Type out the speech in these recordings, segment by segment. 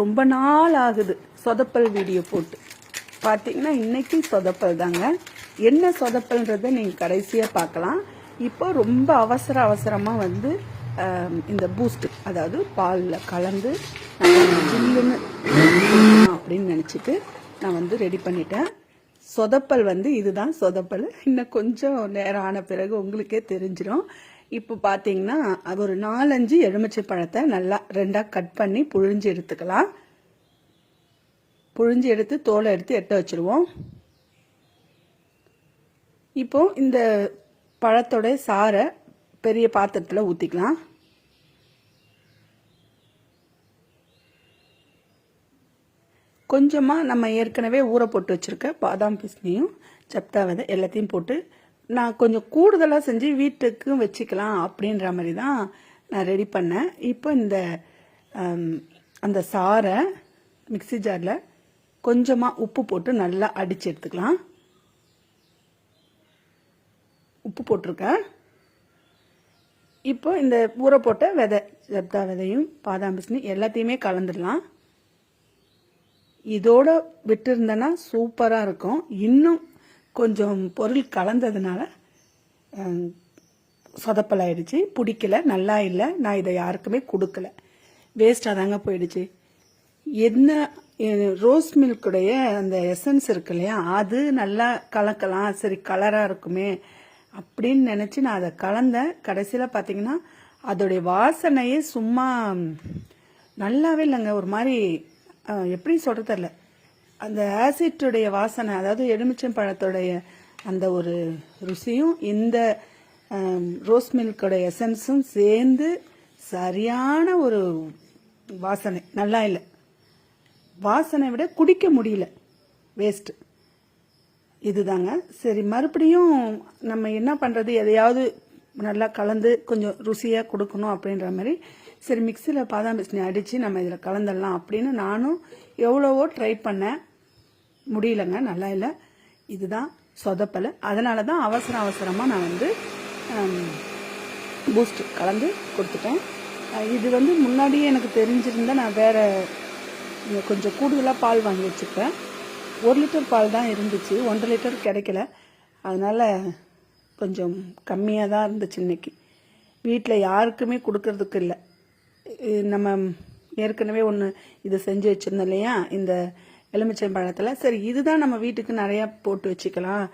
ரொம்ப நாள் ஆகுது சொதப்பல் வீடியோ போட்டு. பார்த்தீங்கன்னா இன்னைக்கு சொதப்பல் தாங்க. என்ன சொதப்பல்ன்றதை நீங்கள் கடைசியாக பார்க்கலாம். இப்போ ரொம்ப அவசரமாக வந்து இந்த பூஸ்ட், அதாவது பாலில் கலந்து ஜில்லுன்னு அப்படின்னு நினச்சிட்டு நான் வந்து ரெடி பண்ணிட்டேன். சொதப்பல் வந்து இதுதான் சொதப்பல். இன்னும் கொஞ்சம் நேரம் ஆன பிறகு உங்களுக்கே தெரிஞ்சிடும். இப்போ பார்த்தீங்கன்னா ஒரு 4-5 எலுமிச்சை பழத்தை நல்லா ரெண்டாக கட் பண்ணி புழிஞ்சு எடுத்துக்கலாம். புழிஞ்சு எடுத்து தோலை எடுத்து வச்சுருவோம். இப்போ இந்த பழத்தோட சாறை பெரிய பாத்திரத்தில் ஊற்றிக்கலாம். கொஞ்சமாக நம்ம ஏற்கனவே ஊற போட்டு வச்சுருக்க பாதாம் பிஸ்னியும் சப்தா விதை எல்லாத்தையும் போட்டு நான் கொஞ்சம் கூடுதலாக செஞ்சு வீட்டுக்கும் வச்சுக்கலாம் அப்படின்ற மாதிரி தான் நான் ரெடி பண்ணேன். இப்போ இந்த அந்த சாறை மிக்சி ஜாரில் கொஞ்சமாக உப்பு போட்டு நல்லா அடித்து எடுத்துக்கலாம். உப்பு போட்டிருக்கேன். இப்போ இந்த ஊற போட்ட விதை சப்தா விதையும் பாதாம் பிஸ்னி எல்லாத்தையுமே கலந்துடலாம். இதோட விட்டுருந்தேன்னா சூப்பராக இருக்கும். இன்னும் கொஞ்சம் பொருள் கலந்ததுனால சொதப்பலாயிடுச்சு, பிடிக்கல, நல்லா இல்லை. நான் இதை யாருக்குமே கொடுக்கல, வேஸ்டாக தாங்க போயிடுச்சு. என்ன ரோஸ் மில்க்குடைய அந்த எசன்ஸ் இருக்கு இல்லையா, அது நல்லா கலக்கலாம், சரி கலராக இருக்குமே அப்படின்னு நினச்சி நான் அதை கலந்தேன். கடைசியில் பார்த்தீங்கன்னா அதோடைய வாசனையே சும்மா நல்லாவே இல்லைங்க. ஒரு மாதிரி எப்படி சொல்கிறது தெரியல. அந்த ஆசிட்டுடைய வாசனை, அதாவது எலுமிச்சம் பழத்தோடைய அந்த ஒரு ருசியும் இந்த ரோஸ் மில்கோடைய எசன்ஸும் சேர்ந்து சரியான ஒரு வாசனை. நல்லா இல்லை, வாசனை விட குடிக்க முடியல, வேஸ்ட்டு. இதுதாங்க. சரி, மறுபடியும் நம்ம என்ன பண்ணுறது, எதையாவது நல்லா கலந்து கொஞ்சம் ருசியாக கொடுக்கணும் அப்படின்ற மாதிரி சரி மிக்சியில் பாதாம் பிஸ்னி அடித்து நம்ம இதில் கலந்துடலாம் அப்படின்னு நானும் எவ்வளவோ ட்ரை பண்ணேன். முடியலங்க, நல்லா இல்லை. இதுதான் சொதப்பல். அதனால தான் அவசரமாக நான் வந்து பூஸ்ட் கலந்து கொடுத்துட்டேன். இது வந்து முன்னாடியே எனக்கு தெரிஞ்சிருந்தால் நான் வேறு கொஞ்சம் கூடுதலாக பால் வாங்கி வச்சுப்பேன். 1 லிட்டர் பால் தான் இருந்துச்சு, 1.5 லிட்டர் கிடைக்கல. அதனால் கொஞ்சம் கம்மியாக தான் இருந்துச்சு. இன்னைக்கு வீட்டில் யாருக்குமே கொடுக்கறதுக்கு இல்லை. நம்ம ஏற்கனவே ஒன்று இது செஞ்சு வச்சுருந்தோம் இல்லையா, இந்த எலுமிச்சம் பழத்தில். சரி, இதுதான் நம்ம வீட்டுக்கு நிறையா போட்டு வச்சுக்கலாம்,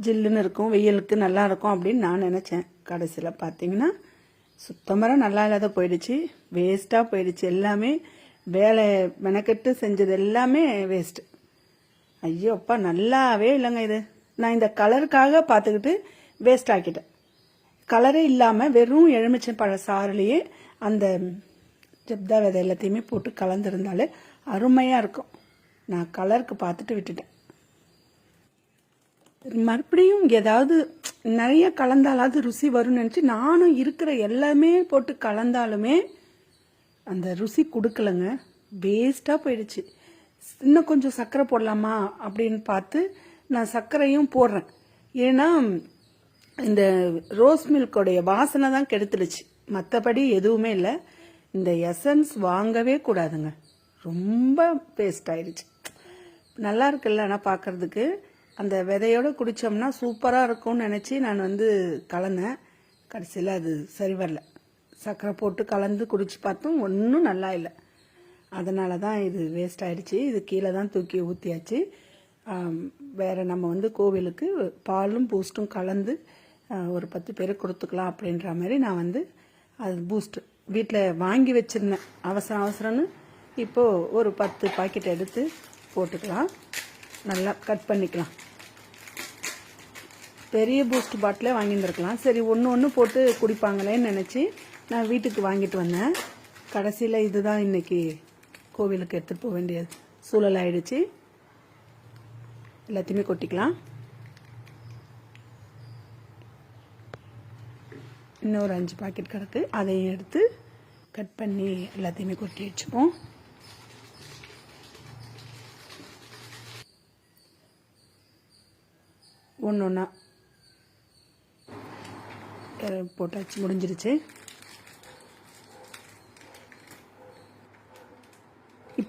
ஜில்லுன்னு இருக்கும், வெயிலுக்கு நல்லா இருக்கும் அப்படின்னு நான் நினச்சேன். கடைசியில் பார்த்தீங்கன்னா சுத்தமாக நல்லா இல்லாத போயிடுச்சு, வேஸ்ட்டாக போயிடுச்சு. எல்லாமே வேலை மெனக்கெட்டு செஞ்சது எல்லாமே வேஸ்ட்டு. ஐயோ அப்பா, நல்லாவே இல்லைங்க இது. நான் இந்த கலருக்காக பார்த்துக்கிட்டு வேஸ்ட் ஆக்கிட்டேன். கலரே இல்லாமல் வெறும் எலுமிச்சம் பழ சாறுலேயே அந்த ஜப்தா விதை எல்லாத்தையுமே போட்டு கலந்துருந்தாலே அருமையாக இருக்கும். நான் கலருக்கு பார்த்துட்டு விட்டுட்டேன். மறுபடியும் ஏதாவது நிறைய கலந்தாலாவது ருசி வரும்னு நினச்சி நானும் இருக்கிற எல்லாமே போட்டு கலந்தாலுமே அந்த ருசி கொடுக்கலங்க, வேஸ்ட்டாக போயிடுச்சு. இன்னும் கொஞ்சம் சர்க்கரை போடலாமா அப்படின்னு பார்த்து நான் சர்க்கரையும் போடுறேன். ஏன்னா இந்த ரோஸ் மில்கோடைய வாசனை தான் கெடுத்துடுச்சு, மற்றபடி எதுவுமே இல்லை. இந்த எசன்ஸ் வாங்கவே கூடாதுங்க, ரொம்ப வேஸ்ட் ஆயிடுச்சு. நல்லா இருக்குல்ல, ஆனால் பார்க்கறதுக்கு அந்த விதையோடு குடித்தோம்னா சூப்பராக இருக்கும்னு நினச்சி நான் வந்து கலந்தேன். கடைசியில் அது சரி வரல. சர்க்கரை போட்டு கலந்து குடிச்சு பார்த்தோம், ஒன்றும் நல்லா இல்லை. அதனால தான் இது வேஸ்ட் ஆகிடுச்சு. இது கீழே தான் தூக்கி ஊற்றியாச்சு. வேறு நம்ம வந்து கோவிலுக்கு பாலும் பூஸ்ட்டும் கலந்து ஒரு 10 பேருக்கு கொடுத்துக்கலாம் அப்படின்ற மாதிரி நான் வந்து அது பூஸ்ட்டு வீட்டில் வாங்கி வச்சுருந்தேன். அவசரம்னு இப்போது ஒரு 10 பாக்கெட் எடுத்து போட்டுக்கலாம். நல்லா கட் பண்ணிக்கலாம். பெரிய பூஸ்ட் பாட்டிலே வாங்கியிருந்துருக்கலாம். சரி, ஒன்று போட்டு குடிப்பாங்களேன்னு நினச்சி நான் வீட்டுக்கு வாங்கிட்டு வந்தேன். கடைசியில் இதுதான் இன்றைக்கி கோவிலுக்கு எடுத்துகிட்டு போக வேண்டிய சூழல் ஆயிடுச்சு. எல்லாத்தையுமே கொட்டிக்கலாம். இன்னும் ஒரு 5 பாக்கெட் கிடக்கு, அதையும் எடுத்து கட் பண்ணி எல்லாத்தையுமே கொட்டி வச்சுப்போம். ஒன்று போட்டாச்சு, முடிஞ்சிருச்சு.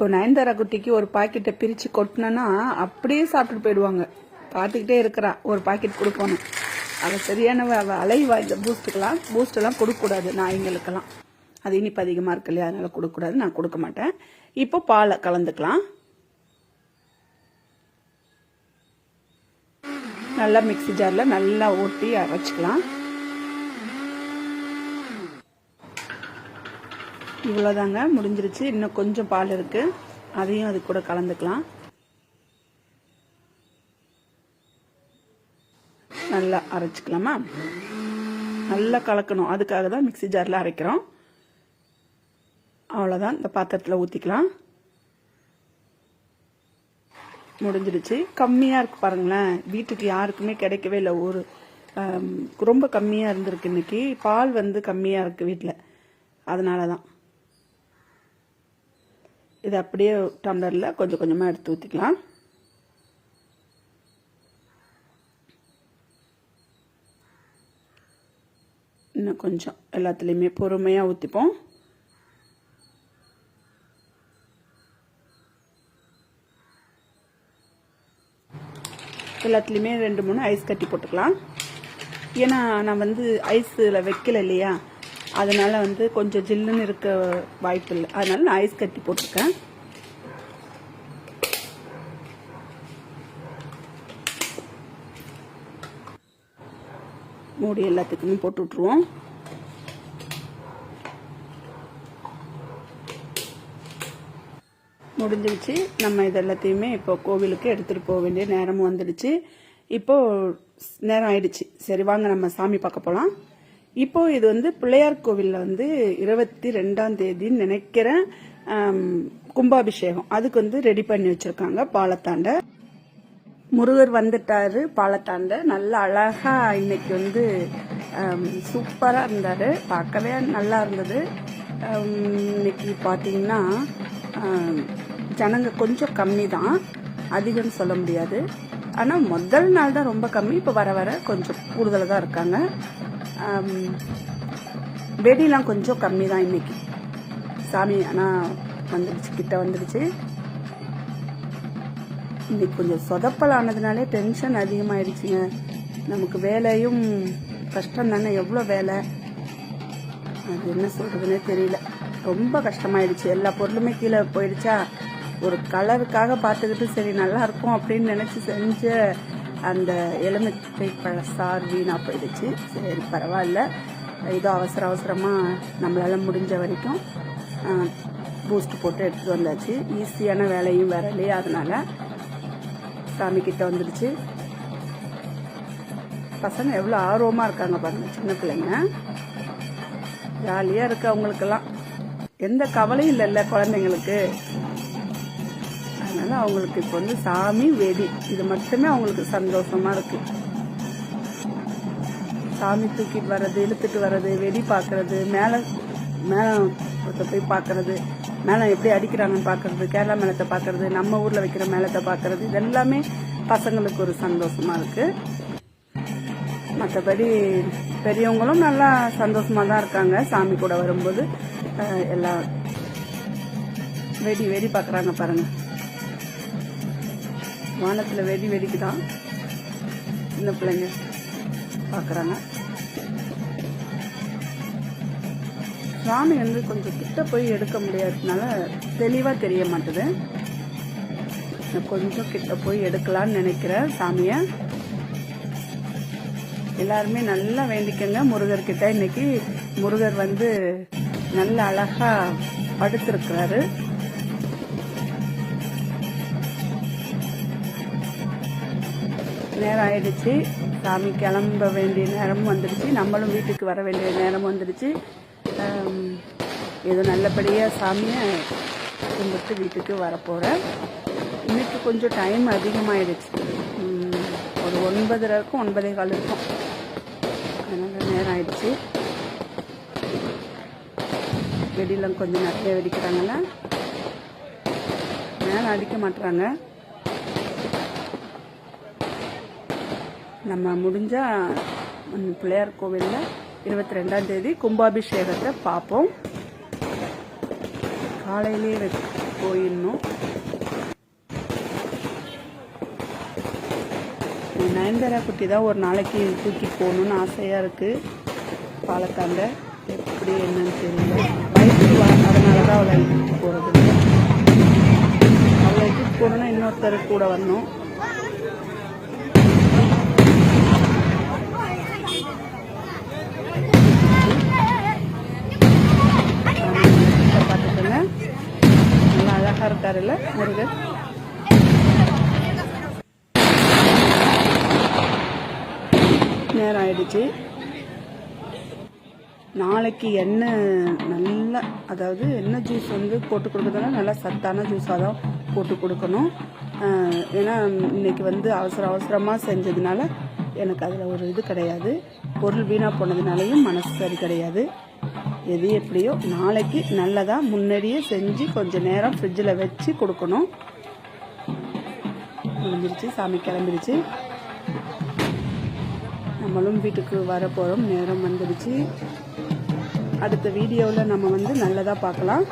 இப்போ நயன்தாரா குட்டிக்கு ஒரு பாக்கெட்டை பிரித்து கொட்டினோன்னா அப்படியே சாப்பிட்டு போயிடுவாங்க. பார்த்துக்கிட்டே இருக்கிறா, ஒரு பாக்கெட் கொடுக்கணும். அவள் சரியான அலைவா இந்த பூஸ்டெல்லாம் கொடுக்கக்கூடாது நாய்ங்களுக்கெல்லாம். அது இனிப்பு அதிகமாக இருக்கு இல்லையா, அதனால் கொடுக்கக்கூடாது. நான் கொடுக்க மாட்டேன். இப்போ பாலை கலந்துக்கலாம். நல்லா மிக்ஸி ஜாரில் நல்லா ஓட்டி அரைச்சிக்கலாம். இவ்வளோதாங்க, முடிஞ்சிருச்சு. இன்னும் கொஞ்சம் பால் இருக்குது, அதையும் அது கூட கலந்துக்கலாம். நல்லா அரைச்சிக்கலாமா? நல்லா கலக்கணும், அதுக்காக தான் மிக்ஸி ஜாரில் அரைக்கிறோம். அவ்வளோதான், இந்த பாத்திரத்தில் ஊற்றிக்கலாம். முடிஞ்சிடுச்சு. கம்மியாக இருக்குது பாருங்களேன், வீட்டுக்கு யாருக்குமே கிடைக்கவே இல்லை. ஒரு ரொம்ப கம்மியாக இருந்திருக்கு இன்னைக்கு. பால் கம்மியாக இருக்குது வீட்டில், அதனால தான். இது அப்படியே டம்ளரில் கொஞ்சம் கொஞ்சமாக எடுத்து ஊற்றிக்கலாம். இன்னும் கொஞ்சம் எல்லாத்துலேயுமே பொறுமையாக ஊற்றிப்போம். எல்லாத்துலேயுமே 2-3 ஐஸ் கட்டி போட்டுக்கலாம். ஏன்னா நான் ஐஸில் வைக்கல இல்லையா, அதனால் கொஞ்சம் ஜில்லுன்னு இருக்க வாய்ப்பு இல்லை. அதனால நான் ஐஸ் கட்டி போட்டிருக்கேன். மூடி எல்லாத்துக்குமே போட்டு விட்ருவோம். முடிஞ்சிடுச்சு. நம்ம இது எல்லாத்தையுமே இப்போ கோவிலுக்கு எடுத்துகிட்டு போக வேண்டிய நேரமும் வந்துடுச்சு. இப்போது நேரம் ஆயிடுச்சு. சரி வாங்க நம்ம சாமி பார்க்க போகலாம். இப்போ இது பிள்ளையார் கோவிலில் 22ஆம் தேதின்னு நினைக்கிறேன் கும்பாபிஷேகம். அதுக்கு ரெடி பண்ணி வச்சுருக்காங்க பாலத்தாண்ட. முருகர் வந்துட்டாரு பாலத்தாண்ட. நல்ல அழகா இன்னைக்கு சூப்பராக இருந்தார், பார்க்கவே நல்லா இருந்தது. இன்னைக்கு பார்த்தீங்கன்னா ஜனங்க கொஞ்சம் கம்மி தான், அதிகம்னு சொல்ல முடியாது. ஆனால் முதல் நாள் தான் ரொம்ப கம்மி, இப்போ வர வர கொஞ்சம் கூடுதலாக தான் இருக்காங்க. வெடிலாம் கொஞ்சம் கம்மி தான் இன்னைக்கு. சாமி ஆனால் வந்துடுச்சு, கிட்ட வந்துடுச்சு. இன்னைக்கு கொஞ்சம் சொதப்பல் ஆனதுனாலே டென்ஷன் அதிகமாகிடுச்சுங்க. நமக்கு வேலையும் கஷ்டம் தானே, எவ்வளோ வேலை, அது என்ன சொல்கிறதுனே தெரியல. ரொம்ப கஷ்டமாயிடுச்சு. எல்லா பொருளுமே கீழே போயிடுச்சா, ஒரு கலருக்காக பார்த்துக்கிட்டு சரி நல்லா இருக்கும் அப்படின்னு நினச்சி செஞ்ச அந்த எலுமிச்சை பழ சார் வீணாக போயிடுச்சு. சரி பரவாயில்ல, ஏதோ அவசரமாக நம்மளால் முடிஞ்ச வரைக்கும் பூஸ்ட் போட்டு எடுத்துகிட்டு வந்தாச்சு. ஈஸியான வேலையும் வேற இல்லையா, அதனால் சாமி கிட்ட வந்துடுச்சு. பசங்க எவ்வளோ ஆர்வமாக இருக்காங்க பாருங்கள், சின்ன பிள்ளைங்க ஜாலியாக இருக்குது. அவங்களுக்கெல்லாம் எந்த கவலையும் இல்லைல்ல குழந்தைங்களுக்கு. அதனால் அவங்களுக்கு இப்போ சாமி வெடி இது மட்டுமே அவங்களுக்கு சந்தோஷமாக இருக்குது. சாமி தூக்கிட்டு வர்றது, இழுத்துட்டு வர்றது, வெடி பார்க்குறது, மேளத்தை போய் பார்க்குறது, மேளம் எப்படி அடிக்கிறாங்கன்னு பார்க்குறது, கேரளா மேளத்தை பார்க்குறது, நம்ம ஊரில் வைக்கிற மேளத்தை பார்க்குறது, இதெல்லாமே பசங்களுக்கு ஒரு சந்தோஷமாக இருக்குது. மற்றபடி பெரியவங்களும் நல்லா சந்தோஷமாக தான் இருக்காங்க. சாமி கூட வரும்போது எல்லாம் வெடி பார்க்குறாங்க பாருங்கள். வானத்தில் வெடிக்குதான் சின்ன பிள்ளைங்க பார்க்குறாங்க. சாமி கொஞ்சம் கிட்ட போய் எடுக்க முடியாததுனால தெளிவாக தெரிய மாட்டுது. கொஞ்சம் கிட்ட போய் எடுக்கலான்னு நினைக்கிறேன் சாமியை. எல்லாருமே நல்லா வேண்டிக்கங்க முருகர்கிட்ட. இன்னைக்கு முருகர் நல்ல அழகா படுத்திருக்கிறாரு. நேரம் ஆயிடுச்சு, சாமி கிளம்ப வேண்டிய நேரமும் வந்துடுச்சு, நம்மளும் வீட்டுக்கு வர வேண்டிய நேரம் வந்துடுச்சு. ஏதோ நல்லபடியாக சாமியை கும்பிட்டு வீட்டுக்கு வரப்போகிறேன். இன்னைக்கு கொஞ்சம் டைம் அதிகமாகிடுச்சு, ஒரு 9:30 இருக்கும், 9:15 இருக்கும். அதனால் நேரம் ஆயிடுச்சு. வெடிலாம் கொஞ்சம் நிறைய வெடிக்கிறாங்கல்ல, மேலே அடிக்க மாட்டுறாங்க. நம்ம முடிஞ்சால் பிள்ளையார் கோவிலில் 22ஆம் தேதி கும்பாபிஷேகத்தை பார்ப்போம். காலையிலே போயிடணும். நயன்தாரா குட்டி தான் ஒரு நாளைக்கு தூக்கிட்டு போகணுன்னு ஆசையாக இருக்குது. பாலக்காண்ட எப்படி என்னன்னு தெரியல. வயசுக்கு அதனால தான் அவளை இழுத்துட்டு போகிறது. அவளை இழுத்துட்டு போகணுன்னா இன்னொருத்தர் கூட வரணும். பார்த்துக்கோங்க, நல்லா அழகாக இருக்காருல்ல முருகன். நேரம் ஆயிடுச்சு. நாளைக்கு எண்ணெய் நல்லா, அதாவது எண்ணெய் ஜூஸ் வந்து போட்டு கொடுக்குறதுனா நல்லா சத்தான ஜூஸாக தான் போட்டு கொடுக்கணும். ஏன்னா இன்னைக்கு வந்து அவசரமாக செஞ்சதுனால எனக்கு அதில் ஒரு இது கிடையாது. பொருள் வீணாக போனதுனாலையும் மனசு சரி கிடையாது. எது எப்படியோ நாளைக்கு நல்லதாக முன்னாடியே செஞ்சு கொஞ்சம் நேரம் ஃப்ரிட்ஜில் வச்சு கொடுக்கணும். முடிஞ்சிருச்சு, சாமி கிளம்பிடுச்சு. நம்மளும் வீட்டுக்கு வர போகிறோம். நேரம் வந்துடுச்சு. அடுத்த வீடியோவில் நம்ம வந்து நல்லதாக பார்க்கலாம்.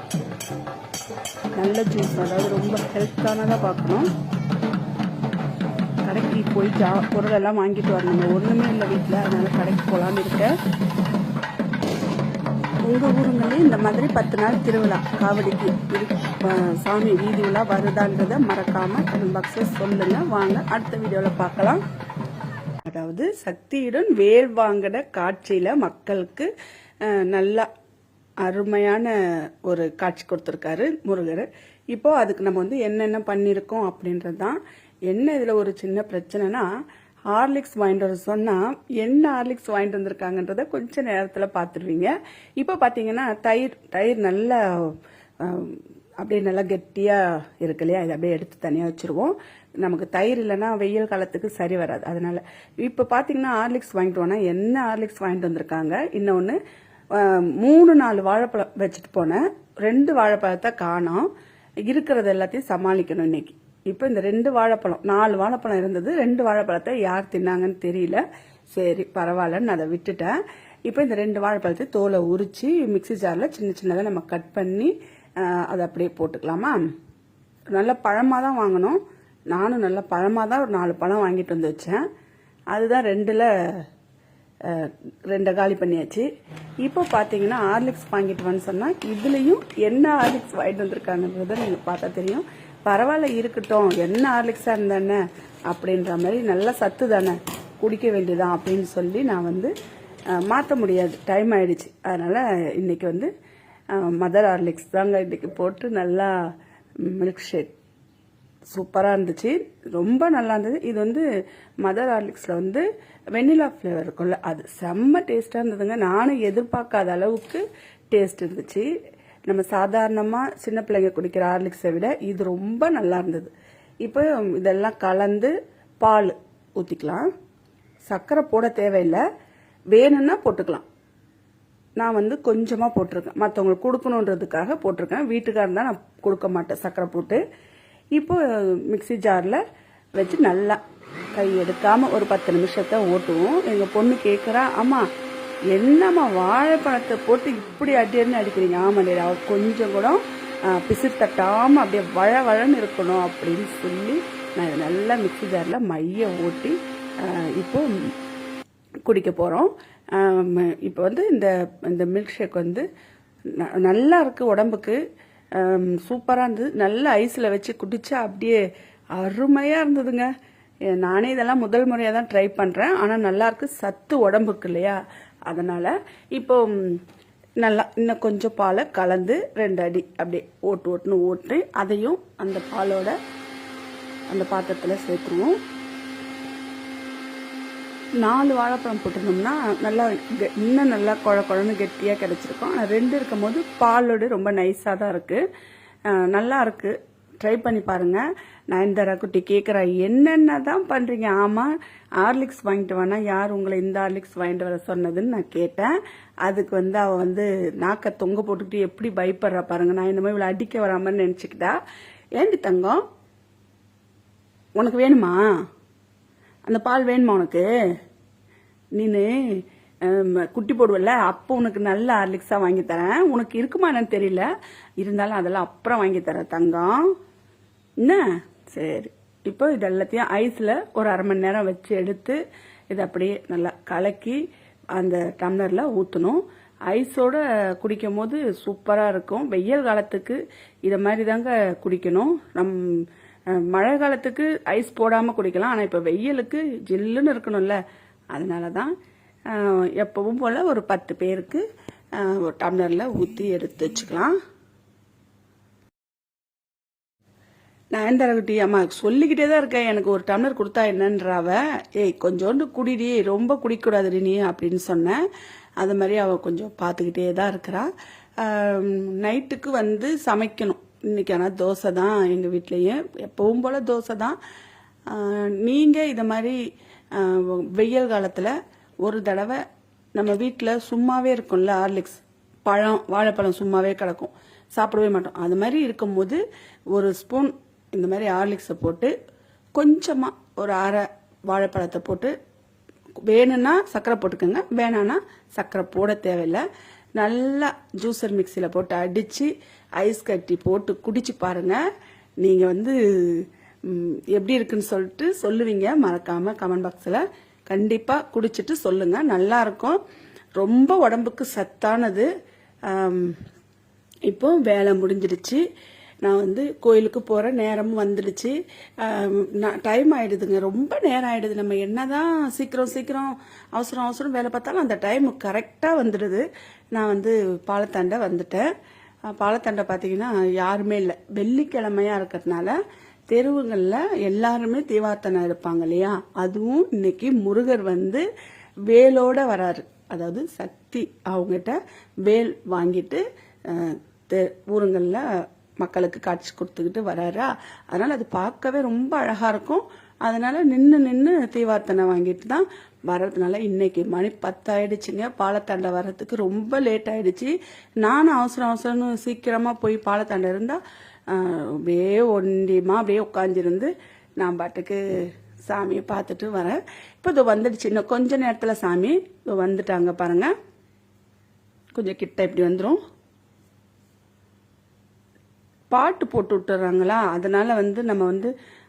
நல்ல ஜூஸ், அதாவது ரொம்ப ஹெல்த்தானதாக பார்க்கணும். கடைக்கு போய் பொருளெல்லாம் வாங்கிட்டு வரணுங்க. ஒன்றுமே இல்லை வீட்டில், அதனால் கடைக்கு போகலான்னு இருக்கேன். உங்கள் ஊருங்களே இந்த மாதிரி 10 நாள் திருவிழா காவடிக்கு சாமி வீதி விழா வருதான்றதை மறக்காமல் கமெண்ட் பாக்ஸில் சொல்லுங்கள். வாங்க அடுத்த வீடியோவில் பார்க்கலாம். அதாவது சக்தியுடன் வேல் வாங்கின காட்சியில் மக்களுக்கு நல்லா அருமையான ஒரு காட்சி கொடுத்துருக்காரு முருகர். இப்போ அதுக்கு நம்ம வந்து என்னென்ன பண்ணியிருக்கோம் அப்படின்றது தான். என்ன இதில் ஒரு சின்ன பிரச்சனைனா, ஹார்லிக்ஸ் வாங்கிட்டு வர சொன்னால் என்ன ஹார்லிக்ஸ் வாங்கிட்டு வந்திருக்காங்கன்றத கொஞ்சம் நேரத்தில் பார்த்துருவீங்க. இப்போ பார்த்தீங்கன்னா தயிர் நல்லா அப்படியே நல்லா கெட்டியாக இருக்கு இல்லையா, இதை அப்படியே எடுத்து தனியாக வச்சுருவோம். நமக்கு தயிர் இல்லைன்னா வெயில் காலத்துக்கு சரி வராது. அதனால இப்போ பார்த்தீங்கன்னா ஹார்லிக்ஸ் வாங்கிட்டு போனால் என்ன ஹார்லிக்ஸ் வாங்கிட்டு வந்திருக்காங்க. இன்னொன்று 3-4 வாழைப்பழம் வச்சுட்டு போனேன். 2 வாழைப்பழத்தை காணோம். இருக்கிறது எல்லாத்தையும் சமாளிக்கணும் இன்னைக்கு. இப்போ இந்த 2 வாழைப்பழம், 4 வாழைப்பழம் இருந்தது. 2 வாழைப்பழத்தை யார் தின்னாங்கன்னு தெரியல. சரி பரவாயில்லன்னு அதை விட்டுட்டேன். இப்போ இந்த 2 வாழைப்பழத்தை தோலை உரிச்சு மிக்சி ஜாரில் சின்ன சின்னதாக நம்ம கட் பண்ணி அதை அப்படியே போட்டுக்கலாமா. நல்ல பழமாக தான் வாங்கணும். நானும் நல்ல பழமாக தான் ஒரு 4 பழம் வாங்கிட்டு வந்து வச்சேன். அதுதான் 2ல் 2 காலி பண்ணியாச்சு. இப்போ பார்த்தீங்கன்னா ஹார்லிக்ஸ் வாங்கிட்டு வந்து சொன்னால் இதுலேயும் என்ன ஹார்லிக்ஸ் வாங்கிட்டு வந்திருக்காங்கன்றத நீங்கள் பார்த்தா தெரியும். பரவாயில்ல இருக்கட்டும், என்ன ஹார்லிக்ஸாக இருந்தானே அப்படின்ற மாதிரி நல்ல சத்து தானே, குடிக்க வேண்டியதான் அப்படின்னு சொல்லி நான் வந்து மாற்ற முடியாது, டைம் ஆயிடுச்சு. அதனால் இன்னைக்கு வந்து மதர் ஹார்லிக்ஸ் தாங்க இன்னைக்கு போட்டு நல்லா மில்க் ஷேக் சூப்பராக இருந்துச்சு, ரொம்ப நல்லா இருந்தது. இது வந்து மதர் ஹார்லிக்ஸில் வந்து வெண்ணிலா ஃப்ளேவர் இருக்கும்ல, அது செம்ம டேஸ்ட்டாக இருந்ததுங்க. நானும் எதிர்பார்க்காத அளவுக்கு டேஸ்ட் இருந்துச்சு. நம்ம சாதாரணமாக சின்ன பிள்ளைங்க குடிக்கிற ஹார்லிக்ஸை விட இது ரொம்ப நல்லா இருந்தது. இப்போ இதெல்லாம் கலந்து பால் ஊற்றிக்கலாம். சர்க்கரை போட தேவையில்லை, வேணும்னா போட்டுக்கலாம். நான் வந்து கொஞ்சமாக போட்டிருக்கேன், மற்றவங்களுக்கு கொடுக்கணுன்றதுக்காக போட்டிருக்கேன். வீட்டுக்காக இருந்தால் நான் கொடுக்க மாட்டேன் சர்க்கரை போட்டு. இப்போ மிக்சி ஜாரில் வச்சு நல்லா கை எடுக்காமல் ஒரு 10 நிமிஷத்தை ஓட்டுவோம். எங்கள் பொண்ணு கேட்குறா, அம்மா என்னம்மா வாழைப்பழத்தை போட்டு இப்படி அடின்னு அடிக்கிறீங்க. ஆமாம், அவள் கொஞ்சம் கூட பிசிறு தட்டாமல் அப்படியே வழன்னு இருக்கணும் அப்படின்னு சொல்லி நான் இதை நல்லா மிக்சி ஜாரில் மைய ஓட்டி இப்போ குடிக்க போகிறோம். இப்போ வந்து இந்த மில்க் ஷேக் வந்து நல்லா இருக்குது, உடம்புக்கு சூப்பராக இருந்தது. நல்ல ஐஸில் வச்சு குடிச்சா அப்படியே அருமையாக இருந்ததுங்க. நானே இதெல்லாம் முதல் முறையாக தான் ட்ரை பண்ணுறேன். ஆனால் நல்லாயிருக்கு, சத்து உடம்புக்கு இல்லையா, அதனால் இப்போ நல்லா இன்னும் கொஞ்சம் பாலை கலந்து 2 அடி அப்படியே ஓட்டுன்னு ஓட்டு அதையும் அந்த பாலோட அந்த பாத்திரத்தில் சேர்த்துருவோம். 4 வாழைப்பழம் போட்டிருந்தோம்னா நல்லா இன்னும் நல்லா குழன்னு கெட்டியாக கிடச்சிருக்கும். ஆனால் 2 இருக்கும் போது பாலோடு ரொம்ப நைஸாக தான் இருக்குது, நல்லா இருக்குது. ட்ரை பண்ணி பாருங்கள். நயன்தாரா குட்டி கேட்குறா, என்னென்ன தான் பண்ணுறீங்க. ஆமாம், ஹார்லிக்ஸ் வாங்கிட்டு வேணா, யார் உங்களை இந்த ஹார்லிக்ஸ் வாங்கிட்டு வர சொன்னதுன்னு நான் கேட்டேன். அதுக்கு வந்து அவள் வந்து நாக்கை தொங்க போட்டுக்கிட்டு எப்படி பயப்படுறா பாருங்க. நான் இந்த மாதிரி இவ்வளோ அடிக்க வராமன்னு நினச்சிக்கிட்டா. ஏண்டி தங்கம், உனக்கு வேணுமா அந்த பால்? வேணுமா உனக்கு? நீனு குட்டி போடுவல, அப்போ உனக்கு நல்ல ஹார்லிக்ஸா வாங்கி தரேன். உனக்கு இருக்குமா என்னன்னு தெரியல, இருந்தாலும் அதெல்லாம் அப்புறம் வாங்கி தரேன் தங்கம். என்ன சரி, இப்போ இது எல்லாத்தையும் ஐஸ்ல ஒரு அரை மணி நேரம் வச்சு எடுத்து இதை அப்படியே நல்லா கலக்கி அந்த டம்ளர்ல ஊற்றணும். ஐஸோட குடிக்கும் போது சூப்பராக இருக்கும். வெயில் காலத்துக்கு இதை மாதிரி தாங்க குடிக்கணும். மழை காலத்துக்கு ஐஸ் போடாமல் குடிக்கலாம். ஆனால் இப்போ வெயிலுக்கு ஜில்லுன்னு இருக்கணும்ல, அதனால தான் எப்பவும் போல் ஒரு 10 பேருக்கு ஒரு டம்ளரில் ஊற்றி எடுத்து வச்சுக்கலாம். நயன்தாரா குட்டி, அம்மா சொல்லிக்கிட்டே தான் இருக்கேன், எனக்கு ஒரு டம்ளர் கொடுத்தா என்னன்றாவ. ஏய் கொஞ்சோண்டு குடிடி, ரொம்ப குடிக்கூடாதுடி நீ அப்படின்னு சொன்னேன். அது மாதிரி அவள் கொஞ்சம் பார்த்துக்கிட்டே தான் இருக்கிறா. நைட்டுக்கு வந்து சமைக்கணும். இன்னைக்கு ஆனால் தோசை தான் எங்கள் வீட்லேயே, எப்பவும் போல் தோசை தான். நீங்கள் இதை மாதிரி வெயில் காலத்தில் ஒரு தடவை நம்ம வீட்டில் சும்மாவே இருக்கும்ல, ஹார்லிக்ஸ் வாழைப்பழம் சும்மாவே கிடக்கும், சாப்பிடவே மாட்டோம். அது மாதிரி இருக்கும்போது ஒரு ஸ்பூன் இந்த மாதிரி ஹார்லிக்ஸை போட்டு கொஞ்சமாக ஒரு அரை வாழைப்பழத்தை போட்டு, வேணும்னா சர்க்கரை போட்டுக்கோங்க, வேணான்னா சர்க்கரை போட தேவையில்லை. நல்லா ஜூஸர் மிக்சியில் போட்டு அடித்து ஐஸ் கட்டி போட்டு குடிச்சு பாருங்க. நீங்கள் வந்து எப்படி இருக்குன்னு சொல்லிட்டு சொல்லுவீங்க. மறக்காமல் கமெண்ட் பாக்ஸில் கண்டிப்பாக குடிச்சிட்டு சொல்லுங்கள். நல்லாயிருக்கும், ரொம்ப உடம்புக்கு சத்தானது. இப்போ வேலை முடிஞ்சிடுச்சு, நான் வந்து கோயிலுக்கு போகிற நேரமும் வந்துடுச்சு. டைம் ஆகிடுதுங்க, ரொம்ப நேரம் ஆகிடுது. நம்ம என்னதான் சீக்கிரம் அவசரம் வேலை பார்த்தாலும் அந்த டைம் கரெக்டாக வந்துடுது. நான் வந்து பாலத்தாண்டை வந்துட்டேன். பாலத்தாண்டை பார்த்தீங்கன்னா யாருமே இல்லை, வெள்ளிக்கிழமையாக இருக்கிறதுனால தெருவுகளில் எல்லாருமே தீவார்த்தனை இருப்பாங்க இல்லையா. அதுவும் இன்னைக்கு முருகர் வந்து வேலோட வராரு, அதாவது சக்தி அவங்ககிட்ட வேல் வாங்கிட்டு ஊருங்களில் மக்களுக்கு காட்சி கொடுத்துக்கிட்டு வராரா. அதனால அது பார்க்கவே ரொம்ப அழகா இருக்கும். அதனால நின்று தீவார்த்தனை வாங்கிட்டு தான் வர்றதுனால இன்னைக்கு மணி 10 ஆயிடுச்சுங்க. பாலத்தாண்டை வர்றதுக்கு ரொம்ப லேட் ஆயிடுச்சு. நானும் அவசரம்னு சீக்கிரமா போய் பாலத்தாண்டை இருந்தா அப்படியே ஒண்டியமா அப்படியே உட்காந்துருந்து நான் பாட்டுக்கு சாமியை பார்த்துட்டு வரேன். இப்போ இது வந்துடுச்சு, இன்னும் கொஞ்ச நேரத்துல சாமி வந்துட்டாங்க பாருங்க. கொஞ்சம் கிட்ட இப்படி வந்துடும். பாட்டு போட்டு விட்டுறாங்களா, அதனால வந்து நம்ம வந்து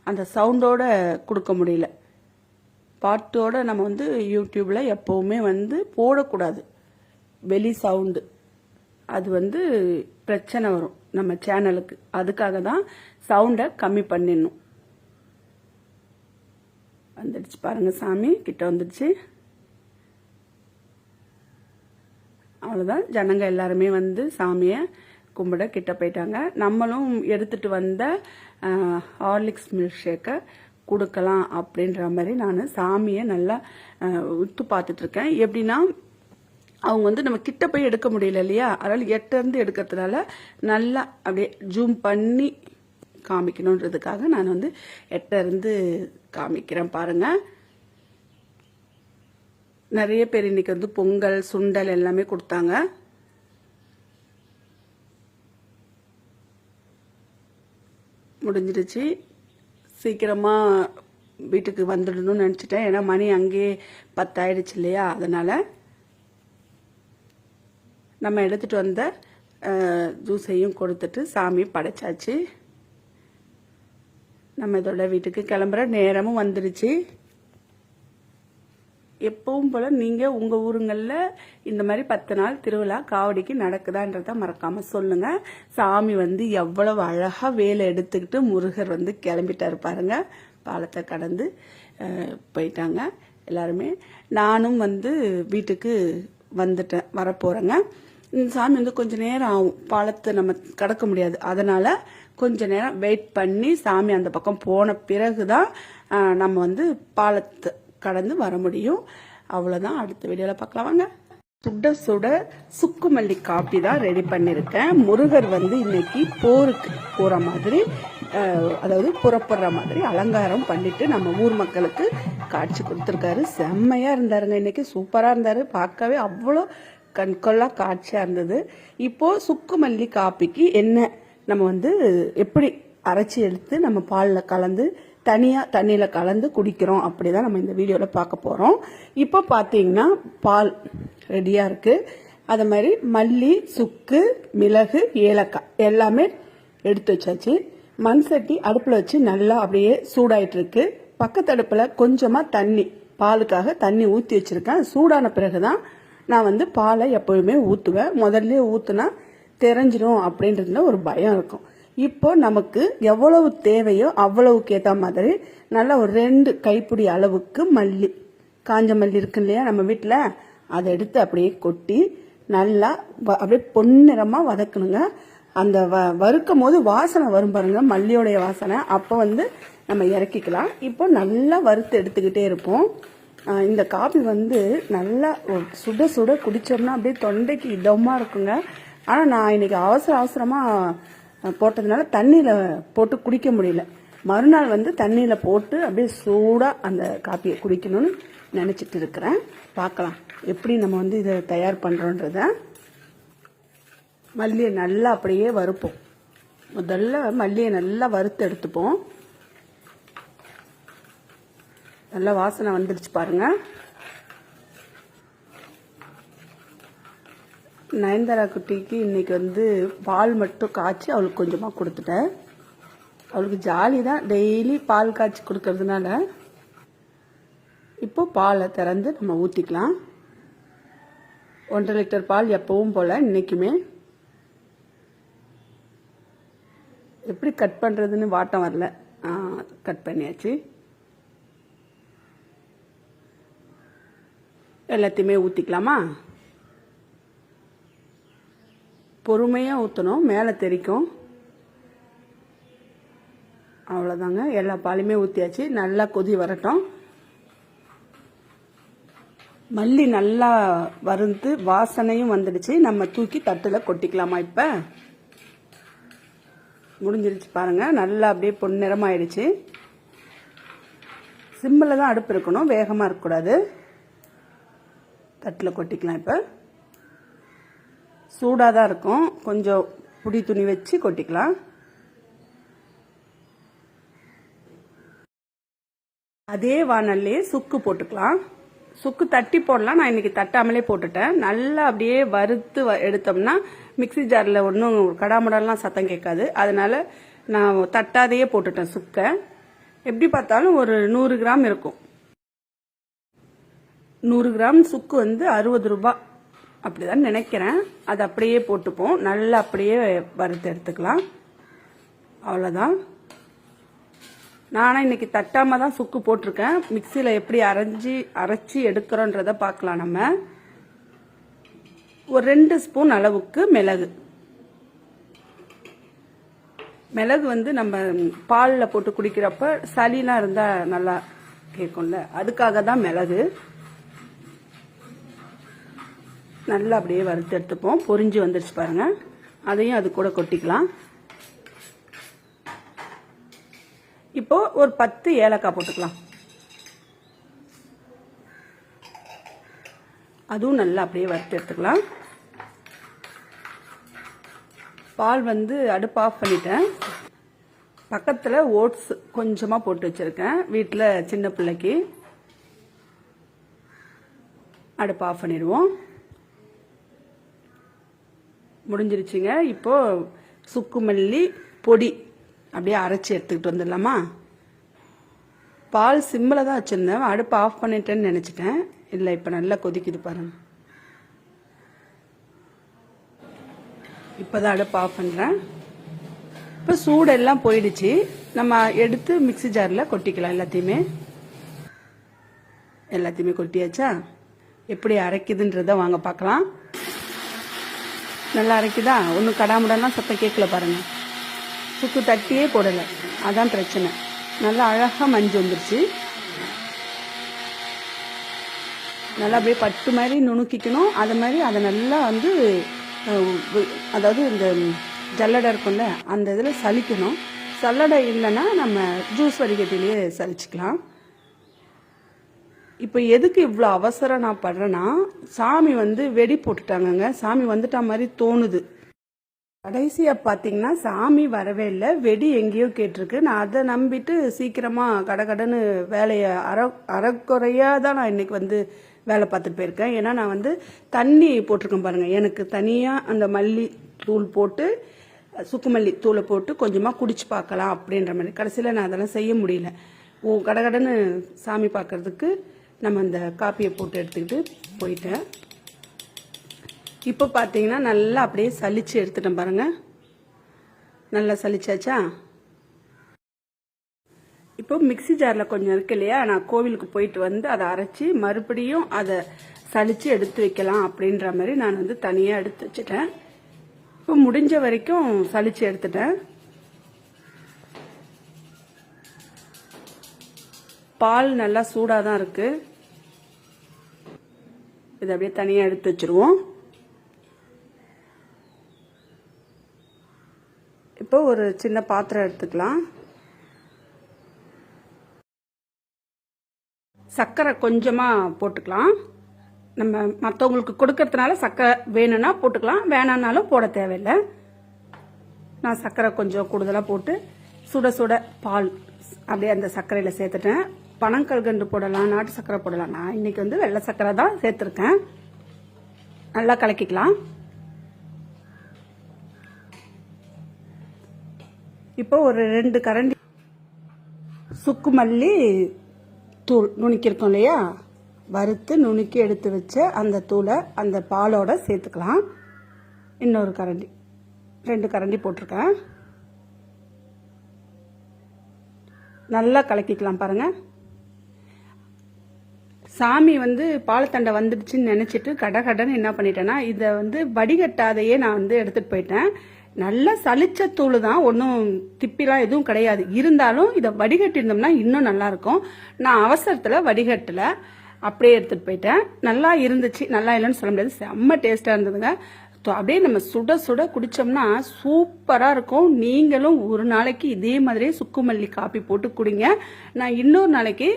அந்த சவுண்டோட கொடுக்க முடியல. பாட்டோட நம்ம வந்து யூடியூப்ல எப்பவுமே வந்து போடக்கூடாது, வெளி சவுண்டு. அது வந்து பிரச்சனை வரும் நம்ம சேனலுக்கு. அதுக்காக தான் சவுண்டை கம்மி பண்ணிடணும். வந்துடுச்சு பாருங்க, சாமி கிட்ட வந்துடுச்சு. அவ்வளோதான், ஜனங்க எல்லாருமே வந்து சாமியை கும்பிட கிட்ட போயிட்டாங்க. நம்மளும் எடுத்துட்டு வந்த ஹார்லிக்ஸ் மில்க் ஷேக்கை கொடுக்கலாம் அப்படின்ற மாதிரி நான் சாமியை நல்லா உத்து பார்த்துட்டு இருக்கேன். எப்படின்னா அவங்க வந்து நம்ம கிட்ட போய் எடுக்க முடியல இல்லையா, அதனால இருந்து எடுக்கிறதுனால நல்லா அப்படியே ஜூம் பண்ணி காமிக்கணுன்றதுக்காக நான் வந்து இருந்து காமிக்கிறேன் பாருங்க. நிறைய பேர் இன்னைக்கு வந்து பொங்கல் சுண்டல் எல்லாமே கொடுத்தாங்க. முடிஞ்சிடுச்சு, சீக்கிரமா வீட்டுக்கு வந்துடணும்னு நினச்சிட்டேன். ஏன்னா மணி அங்கேயே 10 ஆயிடுச்சு இல்லையா. அதனால நம்ம எடுத்துட்டு வந்த ஜூஸையும் கொடுத்துட்டு சாமி படைச்சாச்சு. நம்ம இதோட வீட்டுக்கு கிளம்புற நேரமும் வந்துடுச்சு. எப்பவும் போல நீங்க உங்க ஊருங்கள்ல இந்த மாதிரி 10 நாள் திருவிழா காவடிக்கு நடக்குதான்றத மறக்காம சொல்லுங்க. சாமி வந்து எவ்வளவு அழகா வேலை எடுத்துக்கிட்டு முருகர் வந்து கிளம்பிட்டாரு பாருங்க. பாலத்தை கடந்து போயிட்டாங்க எல்லாருமே. நானும் வந்து வீட்டுக்கு வந்துட்டேன், வரப்போறேங்க. இந்த சாமி வந்து கொஞ்ச நேரம் ஆகும், பாலத்தை நம்ம கடக்க முடியாது. அதனால கொஞ்ச நேரம் வெயிட் பண்ணி சாமி அந்த பக்கம் போன பிறகுதான் நம்ம வந்து பாலத்தை கடந்து வர முடியும். அவ்வளவுதான், அடுத்த வீடியோல பார்க்கலாம் வாங்க. சுட சுட சுக்குமல்லி காப்பி தான் ரெடி பண்ணிருக்கேன். முருகர் வந்து இன்னைக்கு போருக்கு போற மாதிரி, அதாவது புறப்படுற மாதிரி அலங்காரம் பண்ணிட்டு நம்ம ஊர் மக்களுக்கு காட்சி கொடுத்துருக்காரு. செம்மையா இருந்தாருங்க, இன்னைக்கு சூப்பரா இருந்தாரு. பார்க்கவே அவ்வளோ கண்கொள்ளா காட்சியா இருந்தது. இப்போ சுக்குமல்லி காப்பிக்கு என்ன நம்ம வந்து எப்படி அரைச்சி எடுத்து நம்ம பாலில் கலந்து தனியாக தண்ணியில் கலந்து குடிக்கிறோம். அப்படி தான் நம்ம இந்த வீடியோவில் பார்க்க போகிறோம். இப்போ பார்த்தீங்கன்னா பால் ரெடியாக இருக்குது. அது மாதிரி மல்லி, சுக்கு, மிளகு, ஏலக்காய் எல்லாமே எடுத்து வச்சாச்சு. மண் சட்டி அடுப்பில் வச்சு நல்லா அப்படியே சூடாயிட்டு இருக்கு. பக்கத்து அடுப்பில் கொஞ்சமாக தண்ணி, பாலுக்காக தண்ணி ஊற்றி வச்சுருக்கேன். சூடான பிறகு தான் நான் பாலை எப்பொழுதுமே ஊற்றுவேன். முதல்ல ஊற்றுனா தெரிஞ்சிடும் அப்படின்றதுல ஒரு பயம் இருக்கும். இப்போ நமக்கு எவ்வளவு தேவையோ அவ்வளவுக்கு ஏற்ற மாதிரி நல்லா ஒரு 2 கைப்பிடி அளவுக்கு மல்லி, காஞ்ச மல்லி இருக்கு இல்லையா நம்ம வீட்டில், அதை எடுத்து அப்படியே கொட்டி நல்லா அப்படியே பொன்னிறமாக வதக்கணுங்க. அந்த வறுக்கும் போது வாசனை வரும் பாருங்க, மல்லியோடைய வாசனை. அப்போ நம்ம இறக்கிக்கலாம். இப்போ நல்லா வறுத்து எடுத்துக்கிட்டே இருப்போம். இந்த காபி நல்லா சுட சுட குடிச்சோம்னா அப்படியே தொண்டைக்கு இதமாக இருக்குங்க. ஆனால் நான் இன்னைக்கு அவசரமாக போட்டதுனால தண்ணியில் போட்டு குடிக்க முடியல. மறுநாள் தண்ணியில் போட்டு அப்படியே சூடாக அந்த காப்பியை குடிக்கணும்னு நினச்சிட்டு இருக்கிறேன். பார்க்கலாம் எப்படி நம்ம இதை தயார் பண்ணுறோன்றத. மல்லியை நல்லா அப்படியே வறுப்போம். முதல்ல மல்லியை நல்லா வறுத்து எடுத்துப்போம். நல்லா வாசனை வந்துடுச்சு பாருங்க. நயன்தாரா குட்டிக்கு இன்னைக்கு பால் மட்டும் காய்ச்சி அவளுக்கு கொஞ்சமாக கொடுத்துட்டேன். அவளுக்கு ஜாலி தான் டெய்லி பால் காய்ச்சி கொடுக்கறதுனால. இப்போ பாலை திறந்து நம்ம ஊற்றிக்கலாம். 1.5 லிட்டர் பால் எப்பவும் போல் இன்னைக்குமே. எப்படி கட் பண்ணுறதுன்னு வாட்டம் வரல. கட் பண்ணியாச்சு. எல்லாத்தையுமே ஊற்றிக்கலாமா? பொறுமையாக ஊற்றணும், மேலே தெரிக்கும். அவ்வளோதாங்க, எல்லா பாலையுமே ஊற்றியாச்சு. நல்லா கொதி வரட்டும். மல்லி நல்லா வறுத்து வாசனையும் வந்துடுச்சு. நம்ம தூக்கி தட்டில் கொட்டிக்கலாமா? இப்போ முடிஞ்சிருச்சு பாருங்க. நல்லா அப்படியே பொன்னிறமாயிடுச்சு. சிம்மில் தான் அடுப்பு இருக்கணும், வேகமாக இருக்கக்கூடாது. தட்டில் கொட்டிக்கலாம். இப்போ சூடாக தான் இருக்கும், கொஞ்சம் புடி துணி வச்சு கொட்டிக்கலாம். அதே வானல்லையே சுக்கு போட்டுக்கலாம். சுக்கு தட்டி போடலாம், நான் இன்னைக்கு தட்டாமலே போட்டுட்டேன். நல்லா அப்படியே வறுத்து எடுத்தோம்னா மிக்சி ஜாரில் ஒன்றும் கடாமடலாம் சத்தம் கேட்காது. அதனால நான் தட்டாதையே போட்டுட்டேன் சுக்கை. எப்படி பார்த்தாலும் ஒரு 100 கிராம் இருக்கும். 100 கிராம் சுக்கு 60 ரூபாய் அப்படிதான் நினைக்கிறேன். அது அப்படியே போட்டுப்போம். நல்லா அப்படியே வறுத்து எடுத்துக்கலாம். அவ்வளோதான். நானும் இன்னைக்கு தட்டாம தான் சுக்கு போட்டிருக்கேன். மிக்சியில் எப்படி அரைச்சி எடுக்கிறோன்றத பார்க்கலாம். நம்ம ஒரு 2 ஸ்பூன் அளவுக்கு மிளகு நம்ம பாலில் போட்டு குடிக்கிறப்ப சளிலாம் இருந்தால் நல்லா கேட்கும்ல, அதுக்காக தான் மிளகு. நல்லா அப்படியே வறுத்து எடுத்துப்போம். பொரிஞ்சு வந்துடுச்சு பாருங்க. அதையும் அது கூட கொட்டிக்கலாம். இப்போ ஒரு 10 ஏலக்காய் போட்டுக்கலாம். அதுவும் நல்லா அப்படியே வறுத்து எடுத்துக்கலாம். பால் அடுப்பு ஆஃப் பண்ணிட்டேன். பக்கத்தில் ஓட்ஸ் கொஞ்சமாக போட்டு வச்சிருக்கேன். வீட்டில் சின்ன பிள்ளைக்கு. அடுப்பு ஆஃப் பண்ணிடுவோம். முடிஞ்சிருச்சுங்க. இப்போ சுக்கு மல்லி பொடி அப்படியே அரைச்சி எடுத்துக்கிட்டு வந்துடலாமா? பால் சிம்மில் தான் வச்சுருந்தேன், அடுப்பு ஆஃப் பண்ணிட்டேன்னு நினச்சிட்டேன். இல்லை, இப்போ நல்லா கொதிக்குது பாருங்க. இப்போ தான் அடுப்பு ஆஃப் பண்ணுறேன். இப்போ சூடெல்லாம் போயிடுச்சு. நம்ம எடுத்து மிக்சி ஜாரில் கொட்டிக்கலாம். எல்லாத்தையுமே கொட்டியாச்சா? எப்படி அரைக்குதுன்றத வாங்க பார்க்கலாம். நல்லா அரைக்குதா? ஒன்றும் கடாமுடலாம் சத்தம் கேட்கல பாருங்க. சுக்கு தட்டியே போடலை, அதான் பிரச்சனை. நல்லா அழகாக மஞ்சள் வந்துருச்சு. நல்லா அப்படியே பட்டு மாதிரி நுணுக்கிக்கணும். அது மாதிரி அதை நல்லா அதாவது இந்த ஜல்லடை இருக்கும்ல, அந்த இதில் சலிக்கணும். சல்லடை இல்லைன்னா நம்ம ஜூஸ் வடிகட்டிலேயே சலிச்சுக்கலாம். இப்போ எதுக்கு இவ்வளோ அவசரம் நான் படுறேன்னா, சாமி வெடி போட்டுட்டாங்கங்க. சாமி வந்துட்டா மாதிரி தோணுது. கடைசியாக பார்த்தீங்கன்னா சாமி வரவே இல்லை, வெடி எங்கேயோ கேட்டிருக்கு. நான் அதை நம்பிட்டு சீக்கிரமாக கடகடன்னு வேலையை அறக்குறையாக தான் நான் இன்னைக்கு வந்து வேலை பார்த்துட்டு போயிருக்கேன். ஏன்னா நான் வந்து தண்ணி போட்டிருக்கேன் பாருங்கள், எனக்கு தனியாக அந்த மல்லி தூள் போட்டு சுக்குமல்லி தூளை போட்டு கொஞ்சமாக குடிச்சு பார்க்கலாம் அப்படின்ற மாதிரி. கடைசியில் நான் அதெல்லாம் செய்ய முடியல. கடகடன்னு சாமி பார்க்கறதுக்கு நம்ம அந்த காப்பியை போட்டு எடுத்துக்கிட்டு போயிட்டேன். இப்போ பார்த்தீங்கன்னா நல்லா அப்படியே சலிச்சு எடுத்துட்டேன் பாருங்க, நல்லா சலிச்சாச்சா. இப்போ மிக்சி ஜாரில் கொஞ்சம் இருக்கு இல்லையா, நான் கோவிலுக்கு போயிட்டு வந்து அதை அரைச்சி மறுபடியும் அதை சலிச்சு எடுத்து வைக்கலாம் அப்படின்ற மாதிரி நான் வந்து தனியாக எடுத்து வச்சுட்டேன். இப்போ முடிஞ்ச வரைக்கும் சலிச்சு எடுத்துட்டேன். பால் நல்லா சூடாக தான் இருக்கு. இதை அப்படியே தனியாக எடுத்து வச்சிருவோம். இப்போ ஒரு சின்ன பாத்திரம் எடுத்துக்கலாம். சர்க்கரை கொஞ்சமாக போட்டுக்கலாம். நம்ம மற்றவங்களுக்கு கொடுக்கறதுனால சர்க்கரை வேணும்னா போட்டுக்கலாம், வேணான்னாலும் போட தேவையில்லை. நான் சர்க்கரை கொஞ்சம் கூடுதலாக போட்டு சுட சுட பால் அப்படியே அந்த சர்க்கரையில் சேர்த்துட்டேன். பனங்கல்கண்டு போடலாம், நாட்டு சர்க்கரை போடலாம். நான் இன்னைக்கு வந்து வெள்ளை சர்க்கரை தான் சேர்த்துருக்கேன். நல்லா கலக்கிக்கலாம். இப்போ ஒரு 2 கரண்டி சுக்குமல்லி தூள் நுணுக்கியிருக்கோம் இல்லையா, வறுத்து நுணுக்கி எடுத்து வச்ச அந்த தூளை அந்த பாலோட சேர்த்துக்கலாம். இன்னொரு கரண்டி, 2 கரண்டி போட்டிருக்கேன். நல்லா கலக்கிக்கலாம் பாருங்க. சாமி வந்து பாலத்தண்டை வந்துடுச்சுன்னு நினைச்சிட்டு கடகடன்னு என்ன பண்ணிட்டேன்னா, இதை வந்து வடிகட்டாதையே நான் வந்து எடுத்துட்டு போயிட்டேன். நல்லா சலிச்ச தூள் தான், ஒன்றும் திப்பிலாம் எதுவும் கிடையாது. இருந்தாலும் இதை வடிகட்டிருந்தோம்னா இன்னும் நல்லா இருக்கும். நான் அவசரத்தில் வடிகட்டில் அப்படியே எடுத்துட்டு போயிட்டேன். நல்லா இருந்துச்சு, நல்லா இல்லைன்னு சொல்ல முடியாது, செம்ம டேஸ்டாக இருந்ததுங்க. அப்படியே நம்ம சுட சுட குடிச்சோம்னா சூப்பராக இருக்கும். நீங்களும் ஒரு நாளைக்கு இதே மாதிரியே சுக்குமல்லி காப்பி போட்டு குடிங்க. நான் இன்னொரு நாளைக்கு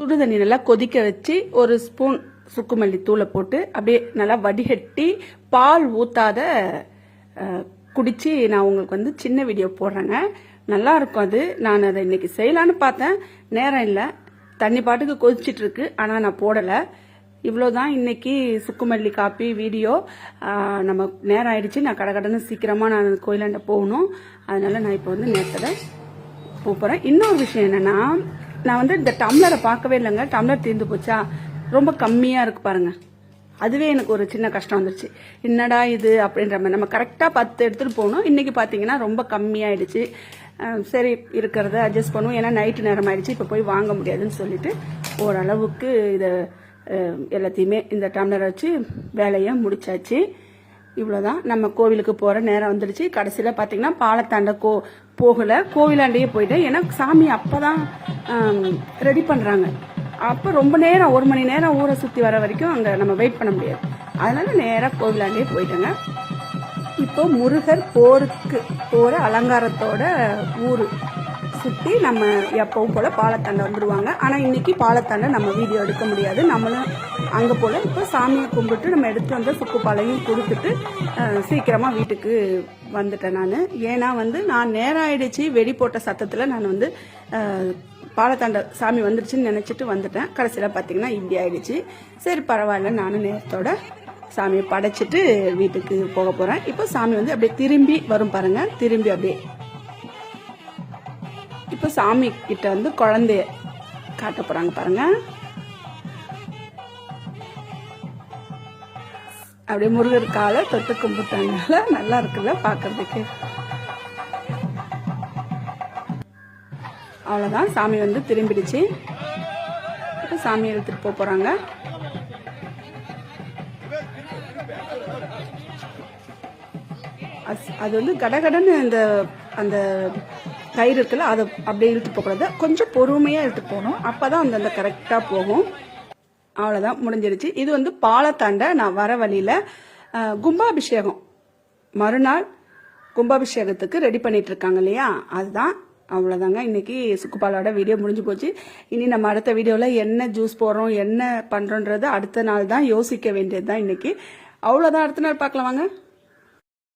சுடுதண்ணி நல்லா கொதிக்க வச்சு ஒரு ஸ்பூன் சுக்குமல்லி தூளை போட்டு அப்படியே நல்லா வடிகட்டி பால் ஊத்தாத குடிச்சு நான் உங்களுக்கு வந்து சின்ன வீடியோ போடுறேங்க. நல்லா இருக்கும் அது. நான் அதை இன்னைக்கு செய்யலான்னு பார்த்தேன், நேரம் இல்லை, தண்ணி பாட்டுக்கு கொதிச்சிட்டு இருக்கு, ஆனால் நான் போடலை. இவ்வளோதான் இன்னைக்கு சுக்குமல்லி காப்பி வீடியோ. நம்ம நேரம் ஆயிடுச்சு, நான் கடகடன்னு சீக்கிரமாக நான் கோயிலாண்ட போகணும். அதனால நான் இப்போ வந்து நேரத்தில் போகிறேன். இன்னொரு விஷயம் என்னன்னா, நான் வந்து இந்த டம்ளரை பார்க்கவே இல்லைங்க. டம்ளர் தீர்ந்து போச்சா, ரொம்ப கம்மியாக இருக்கு பாருங்க. அதுவே எனக்கு ஒரு சின்ன கஷ்டம் வந்துருச்சு. என்னடா இது அப்படின்ற மாதிரி. நம்ம கரெக்டாக 10 எடுத்துகிட்டு போகணும். இன்றைக்கி பார்த்தீங்கன்னா ரொம்ப கம்மியாயிடுச்சு. சரி இருக்கிறத அட்ஜஸ்ட் பண்ணுவோம், ஏன்னா நைட்டு நேரம் ஆயிடுச்சு, இப்போ போய் வாங்க முடியாதுன்னு சொல்லிட்டு ஓரளவுக்கு இதை எல்லாத்தையுமே இந்த டம்ளரை வச்சு வேலையை முடிச்சாச்சு. இவ்வளோதான். நம்ம கோவிலுக்கு போகிற நேரம் வந்துடுச்சு. கடைசியில் பார்த்தீங்கன்னா பாலத்தாண்ட போகலை, கோவிலாண்டையே போயிட்டேன். ஏன்னா சாமி அப்போ தான் ரெடி பண்ணுறாங்க. அப்போ ரொம்ப நேரம், 1 மணி நேரம் ஊரை சுற்றி வர வரைக்கும் அங்கே நம்ம வெயிட் பண்ண முடியாது. அதனால நேராக கோவிலாண்டே போயிட்டேங்க. இப்போ முருகர் போருக்கு போகிற அலங்காரத்தோட ஊர் சுற்றி நம்ம எப்பவும் போல் பாலத்தாண்டை வந்துடுவாங்க. ஆனால் இன்னைக்கு பாலத்தாண்டை நம்ம வீடியோ எடுக்க முடியாது, நம்மளும் அங்கே போல். இப்போ சாமியை கும்பிட்டு நம்ம எடுத்து வந்த சுக்குப்பாலையும் கொடுத்துட்டு சீக்கிரமாக வீட்டுக்கு வந்துட்டேன் நான். ஏன்னா வந்து நான் நேரம் ஆயிடுச்சு, வெடி போட்ட சத்தத்தில் நான் வந்து பாலத்தாண்ட சாமி வந்துடுச்சுன்னு நினச்சிட்டு வந்துட்டேன். கடைசியில் பார்த்தீங்கன்னா இப்படி ஆயிடுச்சு. சரி பரவாயில்ல, நானும் நேரத்தோட சாமியை படைச்சிட்டு வீட்டுக்கு போக போகிறேன். இப்போ சாமி வந்து அப்படியே திரும்பி வரும் பாருங்க, திரும்பி அப்படியே. இப்போ சாமி கிட்ட வந்து குழந்தைய காட்ட போகிறாங்க பாருங்க. அப்படியே முருகர் காலை தொட்டு கும்பிட்டாங்கல்ல, நல்லா இருக்குல்ல பார்க்கறதுக்கு. அவ்வளோதான், சாமி வந்து திரும்பிடுச்சு. இப்போ சாமி எடுத்துகிட்டு போகிறாங்க. அது வந்து கடகடன்னு அந்த கயிறு இருக்குல்ல, அதை அப்படியே இழுத்து போகக்கூடாது, கொஞ்சம் பொறுமையாக இழுத்து போகணும். அப்போ தான் அந்த கரெக்டாக போகும். அவ்வளோதான், முடிஞ்சிருச்சு. இது வந்து பாலத்தாண்ட நான் வர வழியில் கும்பாபிஷேகம், மறுநாள் கும்பாபிஷேகத்துக்கு ரெடி பண்ணிட்டு இருக்காங்க இல்லையா, அதுதான். அவ்வளோதாங்க, இன்னைக்கு சுக்குப்பாலோட வீடியோ முடிஞ்சு போச்சு. இனி நம்ம அடுத்த வீடியோவில் என்ன ஜூஸ் போடுறோம், என்ன பண்ணுறோன்றது அடுத்த நாள் தான் யோசிக்க வேண்டியது தான் இன்னைக்கு. அவ்வளோதான், அடுத்த நாள் பார்க்கலாம் வாங்க.